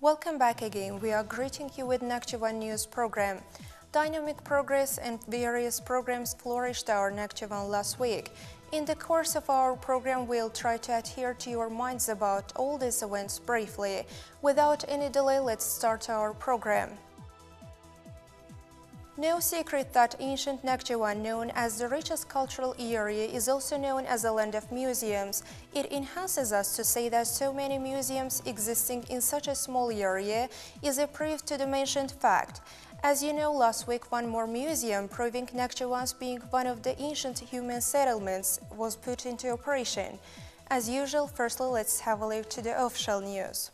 Welcome back again. We are greeting you with Nakhchivan news program. Dynamic progress and various programs flourished our Nakhchivan last week. In the course of our program, we'll try to adhere to your minds about all these events briefly. Without any delay, let's start our program. No secret that ancient Nakhchivan, known as the richest cultural area, is also known as a land of museums. It enhances us to say that so many museums existing in such a small area is a proof to the mentioned fact. As you know, last week one more museum proving Nakhchivan's being one of the ancient human settlements was put into operation. As usual, firstly let's have a look to the official news.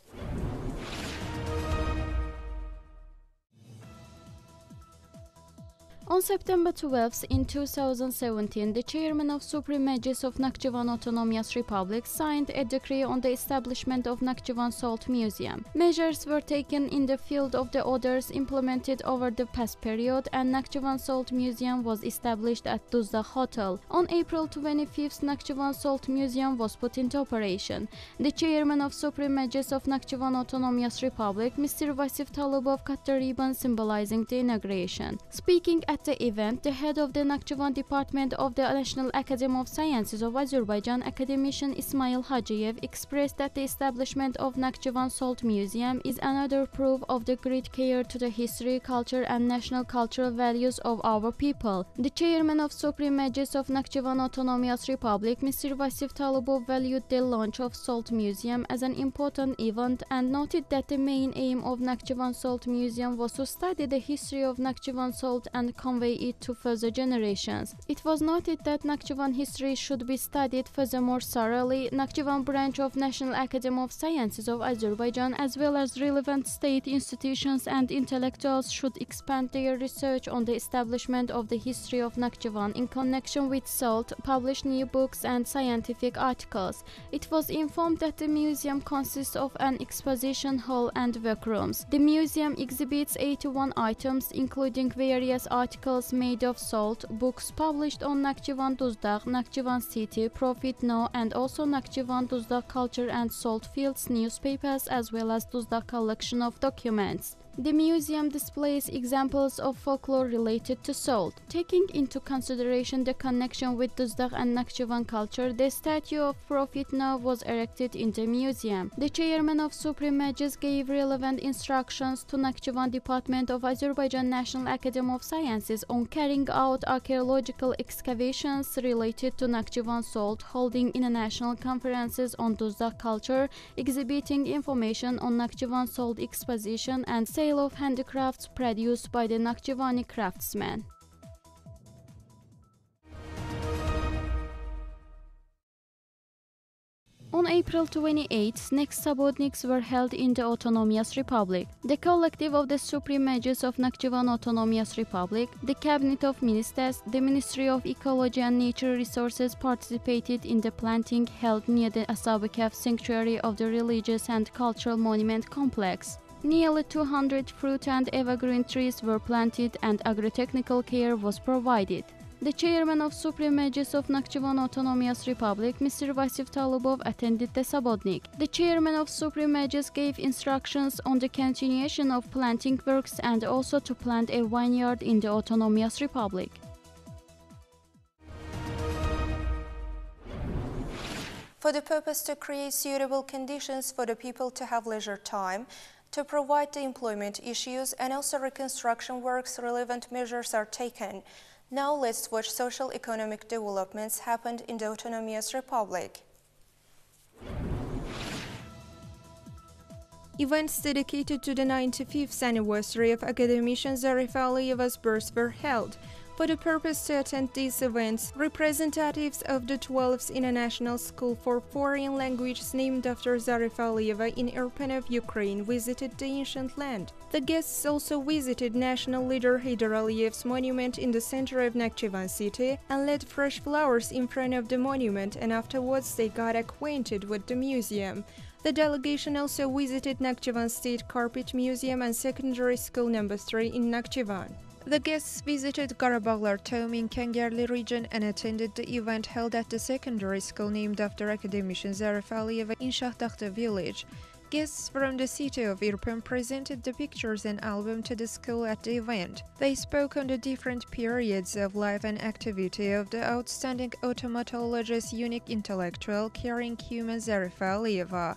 On September 12 in 2017, the chairman of Supreme Majlis of Nakhchivan Autonomous Republic signed a decree on the establishment of Nakhchivan Salt Museum. Measures were taken in the field of the orders implemented over the past period, and Nakhchivan Salt Museum was established at Duzdaq Hotel. On April 25th, Nakhchivan Salt Museum was put into operation. The chairman of Supreme Majlis of Nakhchivan Autonomous Republic, Mr. Vasif Talubov, cut the ribbon symbolizing the inauguration. Speaking at the event, the head of the Nakhchivan Department of the National Academy of Sciences of Azerbaijan, academician Ismail Hajiev, expressed that the establishment of Nakhchivan Salt Museum is another proof of the great care to the history, culture and national cultural values of our people. The chairman of Supreme Majlis of Nakhchivan Autonomous Republic, Mr. Vasif Talubov, valued the launch of Salt Museum as an important event and noted that the main aim of Nakhchivan Salt Museum was to study the history of Nakhchivan salt and convey it to further generations. It was noted that Nakhchivan history should be studied furthermore thoroughly. Nakhchivan branch of National Academy of Sciences of Azerbaijan, as well as relevant state institutions and intellectuals, should expand their research on the establishment of the history of Nakhchivan in connection with salt, publish new books and scientific articles. It was informed that the museum consists of an exposition hall and workrooms. The museum exhibits 81 items, including various articles made of salt, books published on Nakhchivan Duzdaq, Nakhchivan City, Profit No, and also Nakhchivan Duzdaq Culture and Salt Fields newspapers, as well as Duzdaq collection of documents. The museum displays examples of folklore related to salt. Taking into consideration the connection with Duzdaq and Nakhchivan culture, the statue of Profit No was erected in the museum. The chairman of Supreme Majlis gave relevant instructions to Nakhchivan Department of Azerbaijan National Academy of Sciences on carrying out archaeological excavations related to Nakhchivan salt, holding international conferences on Duzdaq culture, exhibiting information on Nakhchivan salt exposition, and sale of handicrafts produced by the Nakhchivani craftsmen. On April 28, next subordinates were held in the Autonomous Republic. The collective of the Supreme Majlis of Nakhchivan Autonomous Republic, the Cabinet of Ministers, the Ministry of Ecology and Nature Resources participated in the planting held near the Asabakaf Sanctuary of the Religious and Cultural Monument Complex. Nearly 200 fruit and evergreen trees were planted and agro-technical care was provided. The chairman of Supreme Majlis of Nakhchivan Autonomous Republic, Mr. Vasif Talubov, attended the Sabotnik. The chairman of Supreme Majlis gave instructions on the continuation of planting works and also to plant a vineyard in the Autonomous Republic. For the purpose to create suitable conditions for the people to have leisure time, to provide the employment issues and also reconstruction works, relevant measures are taken. Now let's watch social economic developments happened in the Autonomous Republic. Events dedicated to the 95th anniversary of academician Zarif Aliyeva's birth were held. For the purpose to attend these events, representatives of the 12th International School for Foreign Languages named after Zarif Aliyeva in Irpin, Ukraine visited the ancient land. The guests also visited national leader Heydar Aliyev's monument in the center of Nakhchivan city and laid fresh flowers in front of the monument, and afterwards they got acquainted with the museum. The delegation also visited Nakhchivan State Carpet Museum and Secondary School No. 3 in Nakhchivan. The guests visited Qarabağlar Tomb in Kangarli region and attended the event held at the secondary school named after academician Zarif Aliyeva in Shahdakhta village. Guests from the city of Irpin presented the pictures and album to the school at the event. They spoke on the different periods of life and activity of the outstanding automatologist, unique intellectual, caring human Zarifa Aliyeva.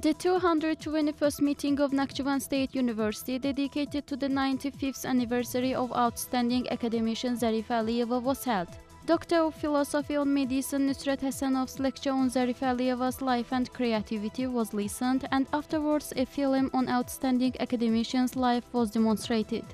The 221st meeting of Nakhchivan State University, dedicated to the 95th anniversary of outstanding academician Zarifa Aliyeva, was held. Doctor of Philosophy on Medicine Nusret Hasanov's lecture on Zarifa Aliyeva's life and creativity was listened, and afterwards a film on outstanding academician's life was demonstrated.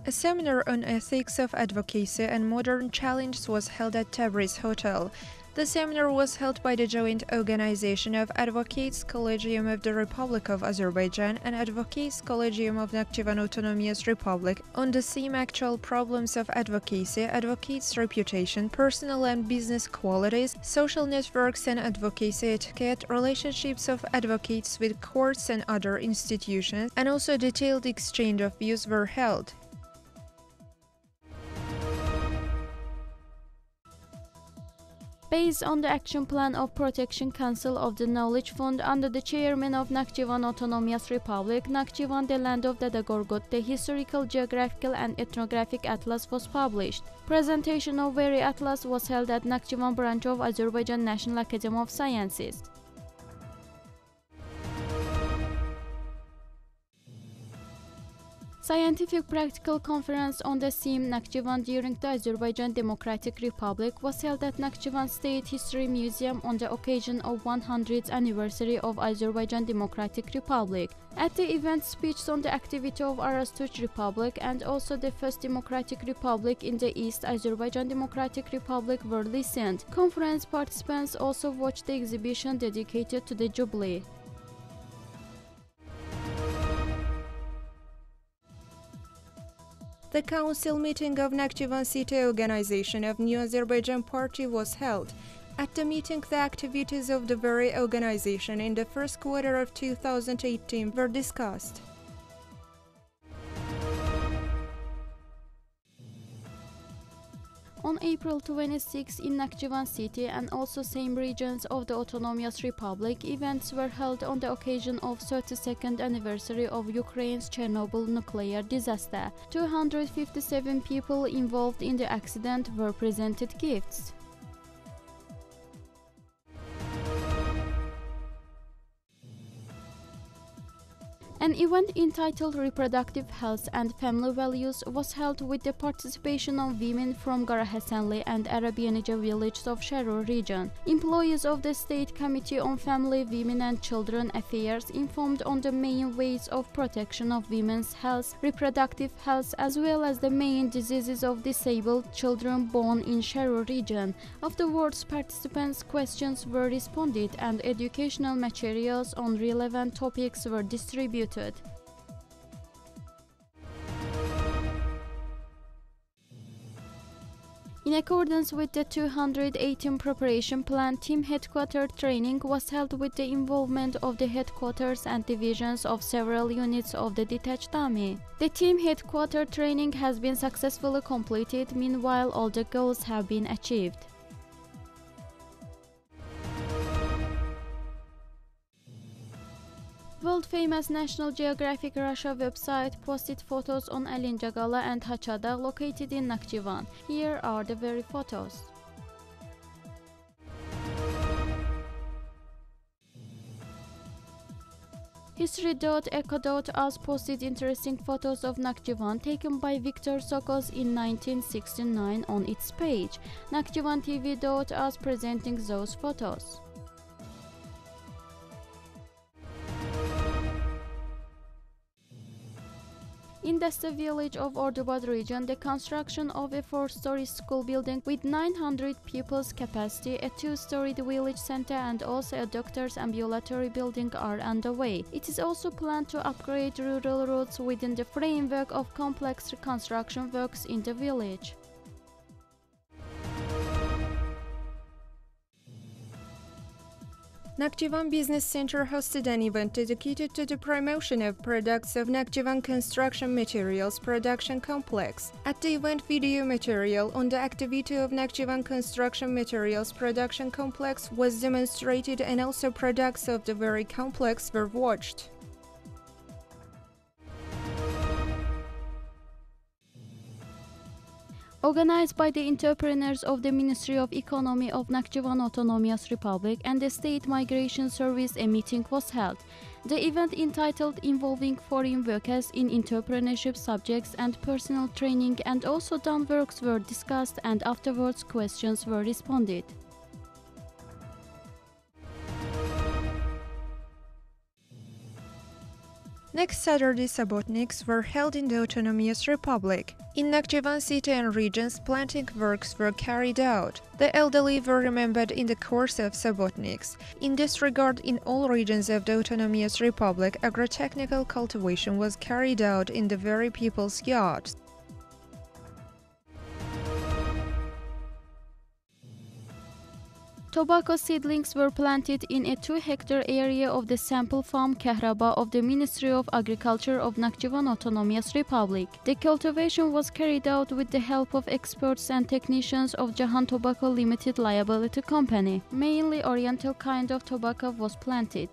A seminar on ethics of advocacy and modern challenges was held at Tabriz Hotel. The seminar was held by the joint organization of Advocates Collegium of the Republic of Azerbaijan and Advocates Collegium of Nakhchivan Autonomous Republic on the theme actual problems of advocacy, advocates' reputation, personal and business qualities, social networks and advocacy etiquette, relationships of advocates with courts and other institutions, and also detailed exchange of views were held. Based on the action plan of Protection Council of the Knowledge Fund under the chairman of Nakhchivan Autonomous Republic, Nakhchivan, the land of Dada Gorgut, the historical, geographical and ethnographic atlas was published. Presentation of very atlas was held at Nakhchivan branch of Azerbaijan National Academy of Sciences. Scientific Practical Conference on the theme Nakhchivan during the Azerbaijan Democratic Republic was held at Nakhchivan State History Museum on the occasion of 100th anniversary of Azerbaijan Democratic Republic. At the event, speeches on the activity of Arastuch Republic and also the first democratic republic in the East, Azerbaijan Democratic Republic, were listened. Conference participants also watched the exhibition dedicated to the Jubilee. The council meeting of Nakhchivan City Organization of New Azerbaijan Party was held. At the meeting, the activities of the very organization in the first quarter of 2018 were discussed. On April 26 in Nakhchivan city and also same regions of the Autonomous Republic, events were held on the occasion of 32nd anniversary of Ukraine's Chernobyl nuclear disaster. 257 people involved in the accident were presented gifts. An event entitled Reproductive Health and Family Values was held with the participation of women from Garahasanli and Arabianija villages of Sharur region. Employees of the State Committee on Family, Women and Children Affairs informed on the main ways of protection of women's health, reproductive health, as well as the main diseases of disabled children born in Sharur region. Afterwards, participants' questions were responded and educational materials on relevant topics were distributed. In accordance with the 218 preparation plan, team headquarters training was held with the involvement of the headquarters and divisions of several units of the detached army. The team headquarters training has been successfully completed, meanwhile all the goals have been achieved. World-famous National Geographic Russia website posted photos on Alinjagala and Hachada located in Nakhchivan. Here are the very photos. History.eco.us posted interesting photos of Nakhchivan taken by Viktor Sokos in 1969 on its page. NakhchivanTV.us presenting those photos. In the village of Ordubad region, the construction of a 4-story school building with 900 pupils capacity, a 2-storied village center and also a doctor's ambulatory building are underway. It is also planned to upgrade rural roads within the framework of complex reconstruction works in the village. Nakhchivan Business Center hosted an event dedicated to the promotion of products of Nakhchivan Construction Materials Production Complex. At the event, video material on the activity of Nakhchivan Construction Materials Production Complex was demonstrated, and also products of the very complex were watched. Organized by the entrepreneurs of the Ministry of Economy of Nakhchivan Autonomous Republic and the State Migration Service, a meeting was held. The event, entitled Involving Foreign Workers in Entrepreneurship Subjects and Personal Training and also done works, were discussed, and afterwards questions were responded. Next Saturday, Sabotniks were held in the Autonomous Republic. In Nakhchivan city and regions, planting works were carried out. The elderly were remembered in the course of Sabotniks. In this regard, in all regions of the Autonomous Republic, agrotechnical cultivation was carried out in the very people's yards. Tobacco seedlings were planted in a 2-hectare area of the sample farm Kahraba of the Ministry of Agriculture of Nakhchivan Autonomous Republic. The cultivation was carried out with the help of experts and technicians of Jahan Tobacco Limited Liability Company. Mainly oriental kind of tobacco was planted.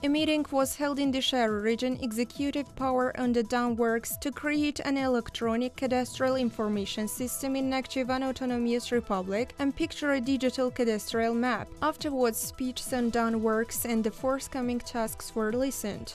A meeting was held in the Shahar Region Executive Power on the dam works to create an electronic cadastral information system in Nakhchivan Autonomous Republic and picture a digital cadastral map. Afterwards, speeches on dam works and the forthcoming tasks were listened.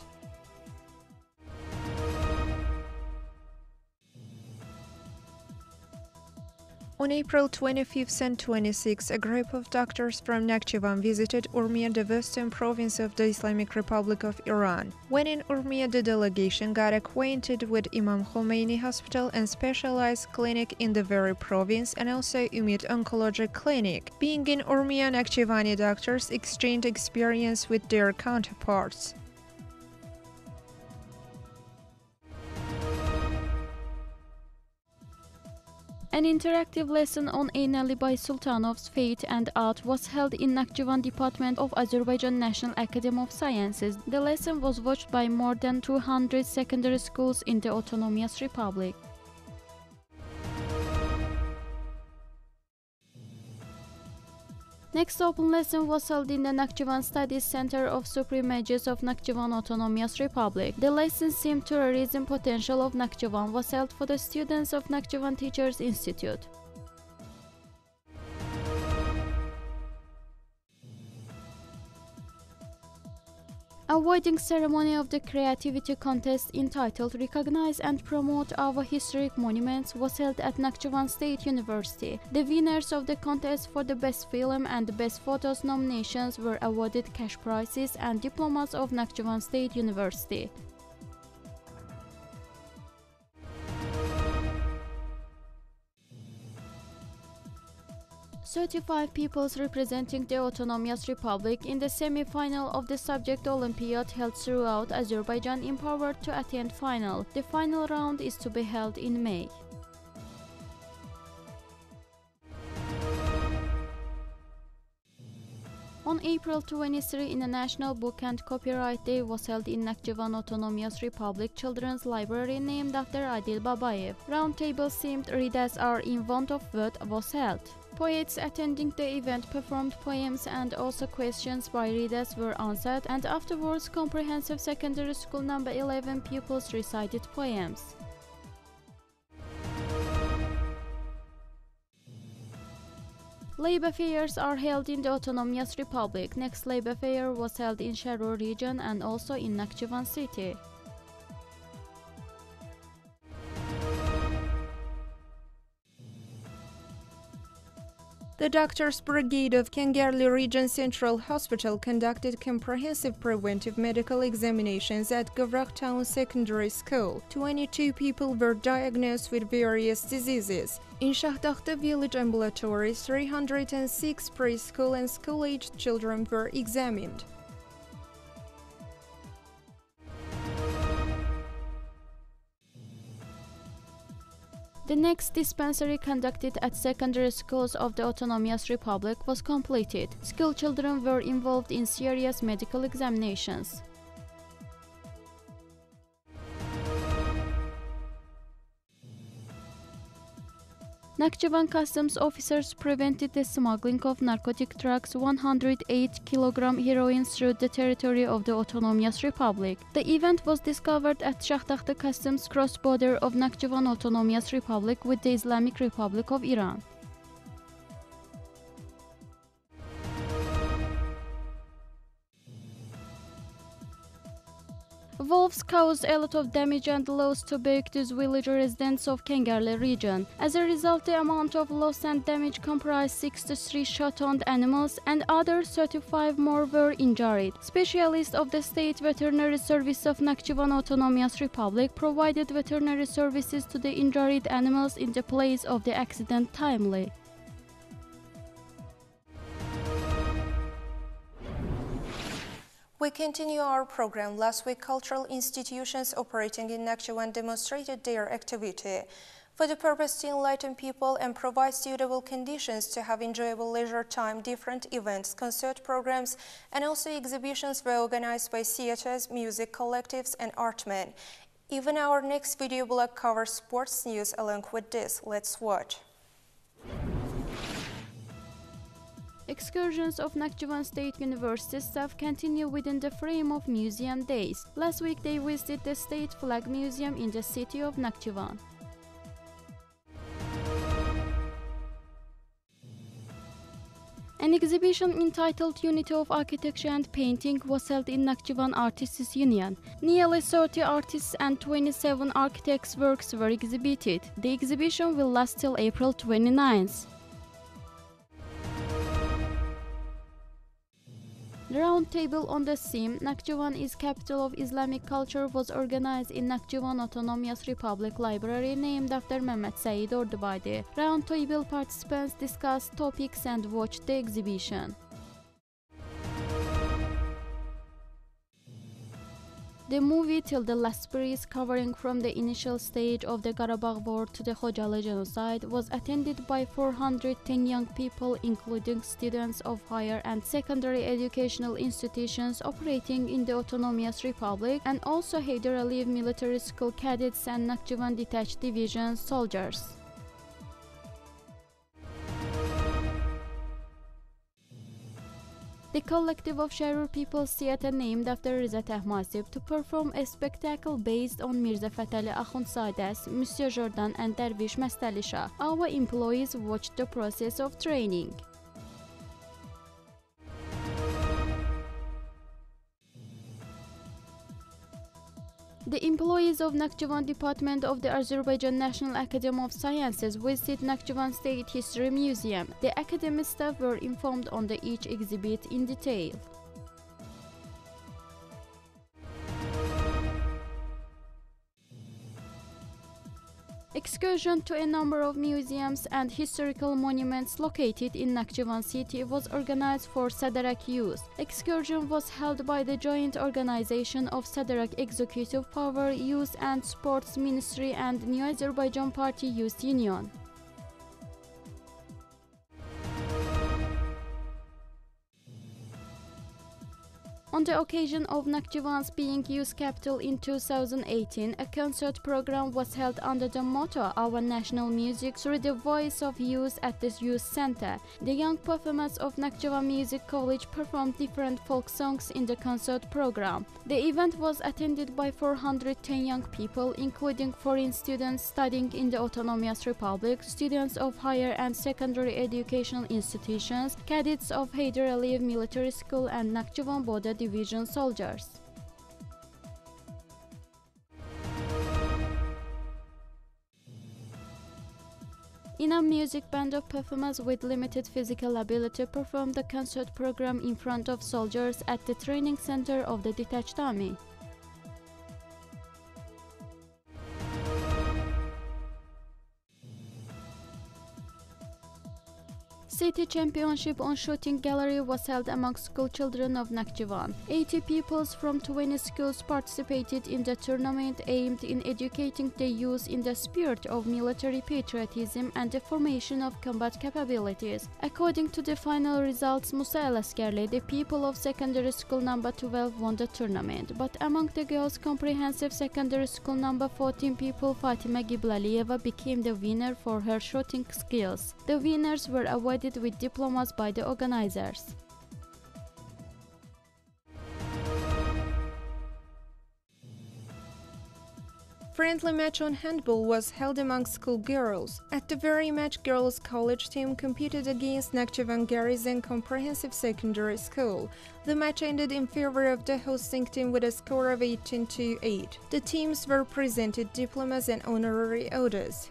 On April 25th and 26th, a group of doctors from Nakhchivan visited Urmia, the western province of the Islamic Republic of Iran. When in Urmia, the delegation got acquainted with Imam Khomeini Hospital and specialized clinic in the very province, and also Umid Oncology Clinic. Being in Urmia, Nakhchivani doctors exchanged experience with their counterparts. An interactive lesson on Ein Ali by Sultanov's fate and art was held in Nakhchivan Department of Azerbaijan National Academy of Sciences. The lesson was watched by more than 200 secondary schools in the Autonomous Republic. Next open lesson was held in the Nakhchivan Studies Center of Supreme Majlis of Nakhchivan Autonomous Republic. The lesson themed Tourism Potential of Nakhchivan was held for the students of Nakhchivan Teachers Institute. Avoiding ceremony of the creativity contest entitled Recognize and Promote Our Historic Monuments was held at Nakhchivan State University. The winners of the contest for the Best Film and the Best Photos nominations were awarded cash prizes and diplomas of Nakhchivan State University. Certified peoples representing the Autonomous Republic in the semi-final of the subject Olympiad held throughout Azerbaijan empowered to attend final. The final round is to be held in May. On April 23, International Book and Copyright Day was held in Nakhchivan Autonomous Republic Children's Library named after Adil Babayev. Roundtable themed Readers Are in Want of Word was held. Poets attending the event performed poems, and also questions by readers were answered, and afterwards Comprehensive Secondary School number 11 pupils recited poems. Labor fairs are held in the Autonomous Republic. Next labor fair was held in Shahar region and also in Nakhchivan city. The Doctors' Brigade of Kangarli Region Central Hospital conducted comprehensive preventive medical examinations at Gavrak Town Secondary School. 22 people were diagnosed with various diseases. In Shahdakhta village ambulatories, 306 preschool and school-aged children were examined. The next dispensary conducted at secondary schools of the Autonomous Republic was completed. School children were involved in serious medical examinations. Nakhchivan customs officers prevented the smuggling of narcotic drugs 108 kg heroin through the territory of the Autonomous Republic. The event was discovered at Shakhtakhta Customs cross-border of Nakhchivan Autonomous Republic with the Islamic Republic of Iran. Wolves caused a lot of damage and loss to Beylikdüzü village residents of Kengerle region. As a result, the amount of loss and damage comprised 63 shot-on animals and other 35 more were injured. Specialists of the State Veterinary Service of Nakhchivan Autonomous Republic provided veterinary services to the injured animals in the place of the accident timely. We continue our program. Last week, cultural institutions operating in Nakhchivan demonstrated their activity for the purpose to enlighten people and provide suitable conditions to have enjoyable leisure time. Different events, concert programs, and also exhibitions were organized by theaters, music collectives, and artmen. Even our next video blog covers sports news along with this. Let's watch. Excursions of Nakhchivan State University staff continue within the frame of museum days. Last week they visited the State Flag Museum in the city of Nakhchivan. An exhibition entitled Unity of Architecture and Painting was held in Nakhchivan Artists Union. Nearly 30 artists and 27 architects' works were exhibited. The exhibition will last till April 29th. The round table on the theme Nakhchivan is capital of Islamic culture was organized in Nakhchivan Autonomous Republic Library named after Mehmet Said Ordubadi. Round table participants discussed topics and watched the exhibition. The movie Till the Last Breeze, covering from the initial stage of the Qarabağ War to the Khojalı genocide, was attended by 410 young people, including students of higher and secondary educational institutions operating in the Autonomous Republic and also Heydar Aliyev Military School cadets and Nakhchivan Detached Division soldiers. The collective of Sharur People's Theatre named after Riza Tahmasib to perform a spectacle based on Mirza Fatali Akhundzade's Monsieur Jordan and Dervish Mastali Shah. Our employees watched the process of training. The employees of Nakhchivan Department of the Azerbaijan National Academy of Sciences visited Nakhchivan State History Museum. The academy staff were informed on each exhibit in detail. Excursion to a number of museums and historical monuments located in Nakhchivan city was organized for Sadarak youth. Excursion was held by the joint organization of Sadarak Executive Power, Youth and Sports Ministry and New Azerbaijan Party Youth Union. On the occasion of Nakhchivan's being Youth Capital in 2018, a concert program was held under the motto Our National Music through the Voice of Youth at the Youth Center. The young performers of Nakhchivan Music College performed different folk songs in the concert program. The event was attended by 410 young people, including foreign students studying in the Autonomous Republic, students of higher and secondary educational institutions, cadets of Heydar Aliyev Military School and Nakhchivan Boda Division soldiers. In a music band of performers with limited physical ability performed the concert program in front of soldiers at the training center of the detached army. City Championship on Shooting Gallery was held among school children of Nakhchivan. 80 pupils from 20 schools participated in the tournament aimed in educating the youth in the spirit of military patriotism and the formation of combat capabilities. According to the final results, Musa Alaskerli, the pupil of secondary school number 12, won the tournament. But among the girls' comprehensive secondary school number 14 pupil, Fatima Giblalieva became the winner for her shooting skills. The winners were awarded with diplomas by the organizers. Friendly match on handball was held among school girls. At the very match, girls' college team competed against Nakhchivan Garrison Comprehensive Secondary School. The match ended in favor of the hosting team with a score of 18-8. The teams were presented diplomas and honorary orders.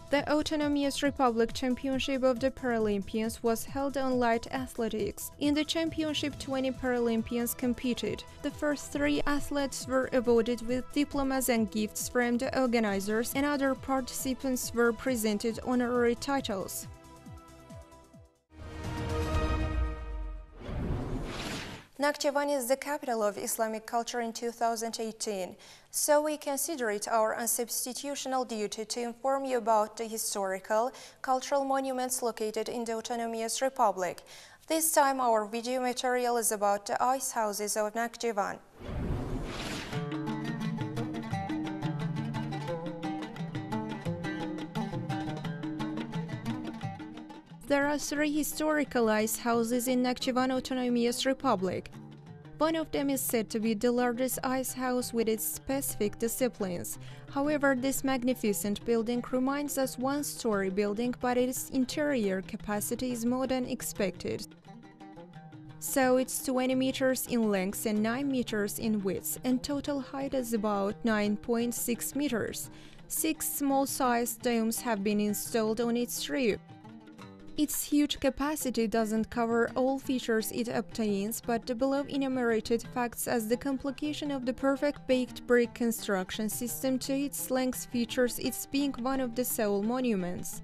The Autonomous Republic Championship of the Paralympians was held on light athletics. In the championship, 20 Paralympians competed. The first 3 athletes were awarded with diplomas and gifts from the organizers, and other participants were presented honorary titles. Nakhchivan is the capital of Islamic culture in 2018, so we consider it our unconstitutional duty to inform you about the historical, cultural monuments located in the Autonomous Republic. This time our video material is about the ice houses of Nakhchivan. There are 3 historical ice houses in Nakhchivan Autonomous Republic. One of them is said to be the largest ice house with its specific disciplines. However, this magnificent building reminds us one-story building, but its interior capacity is more than expected. So it's 20 meters in length and 9 meters in width, and total height is about 9.6 meters. 6 small-sized domes have been installed on its roof. Its huge capacity doesn't cover all features it obtains, but the below enumerated facts as the complication of the perfect baked brick construction system to its length features its being one of the sole monuments.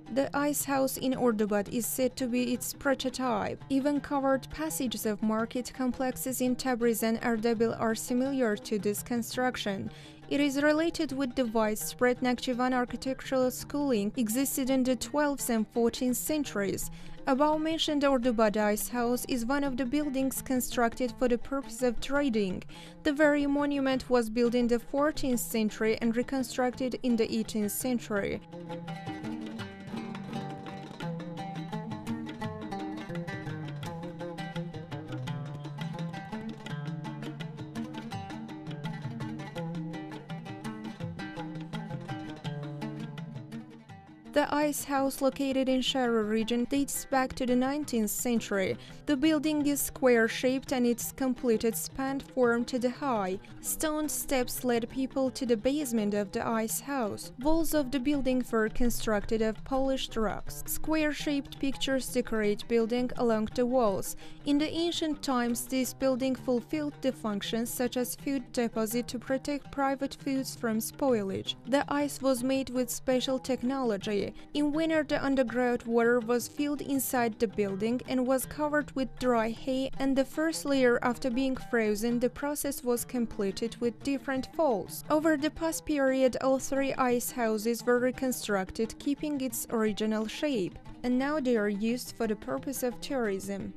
The ice house in Ordubad is said to be its prototype. Even covered passages of market complexes in Tabriz and Ardabil are similar to this construction. It is related with the widespread Nakhchivan architectural schooling existed in the 12th and 14th centuries. Above-mentioned Ordubad ice house is one of the buildings constructed for the purpose of trading. The very monument was built in the 14th century and reconstructed in the 18th century. The ice house located in Shara region dates back to the 19th century. The building is square-shaped and its completed span formed to the high. Stone steps led people to the basement of the ice house. Walls of the building were constructed of polished rocks. Square-shaped pictures decorate building along the walls. In the ancient times, this building fulfilled the functions such as food deposit to protect private foods from spoilage. The ice was made with special technology. In winter, the underground water was filled inside the building and was covered with dry hay, and the first layer after being frozen, the process was completed with different falls. Over the past period, all 3 ice houses were reconstructed, keeping its original shape, and now they are used for the purpose of tourism.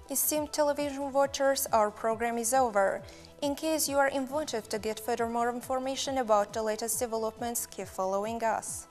Esteemed television watchers, our program is over. In case you are inventive to get further more information about the latest developments, keep following us.